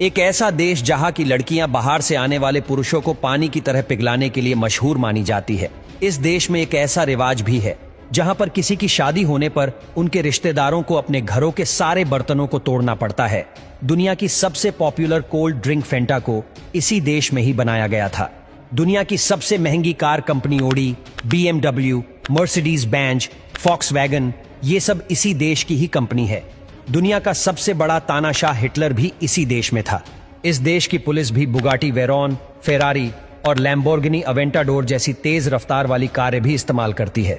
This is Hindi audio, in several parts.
एक ऐसा देश जहां की लड़कियां बाहर से आने वाले पुरुषों को पानी की तरह पिघलाने के लिए मशहूर मानी जाती है। इस देश में एक ऐसा रिवाज भी है जहां पर किसी की शादी होने पर उनके रिश्तेदारों को अपने घरों के सारे बर्तनों को तोड़ना पड़ता है। दुनिया की सबसे पॉपुलर कोल्ड ड्रिंक फेंटा को इसी देश में ही बनाया गया था। दुनिया की सबसे महंगी car company Audi, BMW, Mercedes Benz, Volkswagen, ये सब इसी देश की ही कंपनी है। दुनिया का सबसे बड़ा तानाशाह हिटलर भी इसी देश में था। इस देश की पुलिस भी बुगाटी वेरॉन, फेरारी और लैम्बोर्गिनी अवेंटाडोर जैसी तेज रफ्तार वाली कारें भी इस्तेमाल करती है।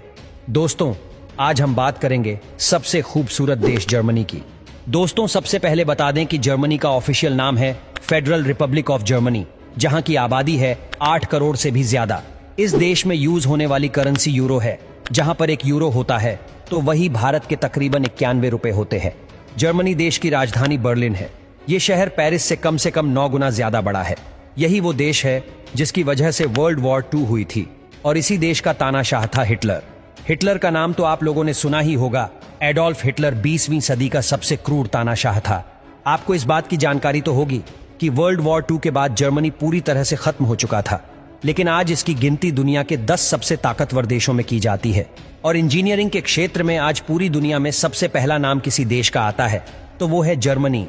दोस्तों, आज हम बात करेंगे सबसे खूबसूरत देश जर्मनी की। दोस्तों, सबसे पहले बता दें कि जर्मनी का ऑफिशियल नाम है फेडरल रिपब्लिक ऑफ जर्मनी, जहां की आबादी है 8 करोड़ से भी ज्यादा। इस देश में यूज होने वाली करेंसी यूरो है। जहां पर एक यूरो होता है तो वही भारत के तकरीबन 91 रुपए होते हैं। जर्मनी देश की राजधानी बर्लिन है। ये शहर पेरिस से कम 9 गुना ज्यादा बड़ा है। यही वो देश है जिसकी वजह से वर्ल्ड वॉर 2 हुई थी और इसी देश का तानाशाह था हिटलर। हिटलर का नाम तो आप लोगों ने सुना ही होगा। एडोल्फ हिटलर 20वीं सदी का सबसे क्रूर तानाशाह था। आपको इस बात की जानकारी तो होगी कि वर्ल्ड वॉर 2 के बाद जर्मनी पूरी तरह से खत्म हो चुका था, लेकिन आज इसकी गिनती दुनिया के 10 सबसे ताकतवर देशों में की जाती है। और इंजीनियरिंग के क्षेत्र में आज पूरी दुनिया में सबसे पहला नाम किसी देश का आता है तो वो है जर्मनी।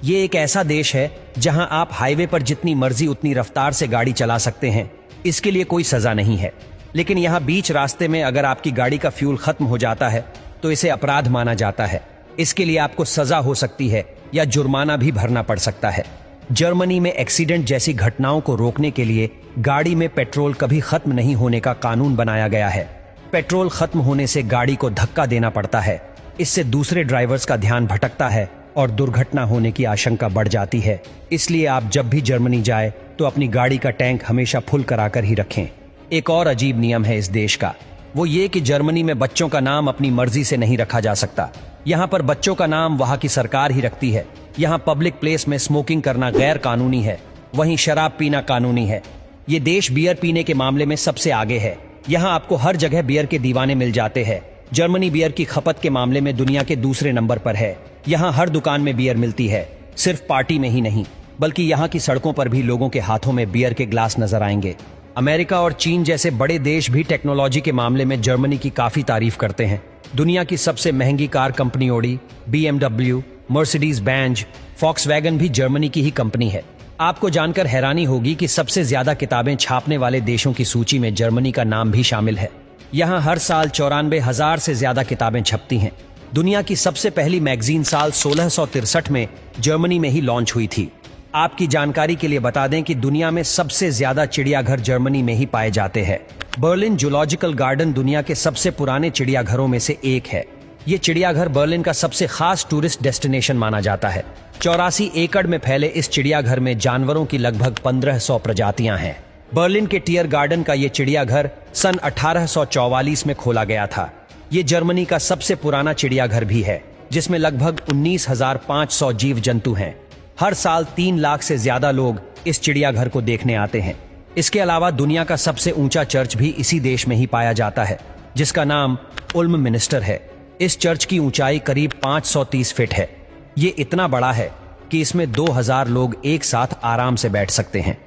ये एक ऐसा देश है जहां आप हाईवे पर जितनी मर्जी उतनी रफ्तार से गाड़ी चला सकते हैं। इसके लिए कोई सजा नहीं है, लेकिन यहाँ बीच रास्ते में अगर आपकी गाड़ी का फ्यूल खत्म हो जाता है तो इसे अपराध माना जाता है। इसके लिए आपको सजा हो सकती है या जुर्माना भी भरना पड़ सकता है। जर्मनी में एक्सीडेंट जैसी घटनाओं को रोकने के लिए गाड़ी में पेट्रोल कभी खत्म नहीं होने का कानून बनाया गया है। पेट्रोल खत्म होने से गाड़ी को धक्का देना पड़ता है। इससे दूसरे ड्राइवर्स का ध्यान भटकता है और दुर्घटना होने की आशंका बढ़ जाती है। इसलिए आप जब भी जर्मनी जाए तो अपनी गाड़ी का टैंक हमेशा फुल कराकर ही रखें। एक और अजीब नियम है इस देश का, वो ये कि जर्मनी में बच्चों का नाम अपनी मर्जी से नहीं रखा जा सकता। यहाँ पर बच्चों का नाम वहाँ की सरकार ही रखती है। यहाँ पब्लिक प्लेस में स्मोकिंग करना गैर कानूनी है, वहीं शराब पीना कानूनी है। ये देश बियर पीने के मामले में सबसे आगे है। यहाँ आपको हर जगह बियर के दीवाने मिल जाते हैं। जर्मनी बियर की खपत के मामले में दुनिया के दूसरे नंबर पर है। यहाँ हर दुकान में बियर मिलती है। सिर्फ पार्टी में ही नहीं, बल्कि यहाँ की सड़कों पर भी लोगों के हाथों में बियर के ग्लास नजर आएंगे। अमेरिका और चीन जैसे बड़े देश भी टेक्नोलॉजी के मामले में जर्मनी की काफी तारीफ करते हैं। दुनिया की सबसे महंगी car company Audi, BMW, Mercedes Benz, Volkswagen भी जर्मनी की ही कंपनी है। आपको जानकर हैरानी होगी कि सबसे ज्यादा किताबें छापने वाले देशों की सूची में जर्मनी का नाम भी शामिल है। यहाँ हर साल 94,000 से ज्यादा किताबें छपती हैं। दुनिया की सबसे पहली मैगजीन साल 1663 में जर्मनी में ही लॉन्च हुई थी। आपकी जानकारी के लिए बता दें कि दुनिया में सबसे ज्यादा चिड़ियाघर जर्मनी में ही पाए जाते हैं। बर्लिन जूलॉजिकल गार्डन दुनिया के सबसे पुराने चिड़ियाघरों में से एक है। ये चिड़ियाघर बर्लिन का सबसे खास टूरिस्ट डेस्टिनेशन माना जाता है। 84 एकड़ में फैले इस चिड़ियाघर में जानवरों की लगभग 1500 प्रजातियां हैं। बर्लिन के टियर गार्डन का ये चिड़ियाघर सन 1844 में खोला गया था। ये जर्मनी का सबसे पुराना चिड़ियाघर भी है, जिसमें लगभग 19,500 जीव जंतु हैं। हर साल 3 लाख से ज्यादा लोग इस चिड़ियाघर को देखने आते हैं। इसके अलावा दुनिया का सबसे ऊंचा चर्च भी इसी देश में ही पाया जाता है, जिसका नाम उल्म मिनिस्टर है। इस चर्च की ऊंचाई करीब 530 फीट है। ये इतना बड़ा है कि इसमें 2000 लोग एक साथ आराम से बैठ सकते हैं।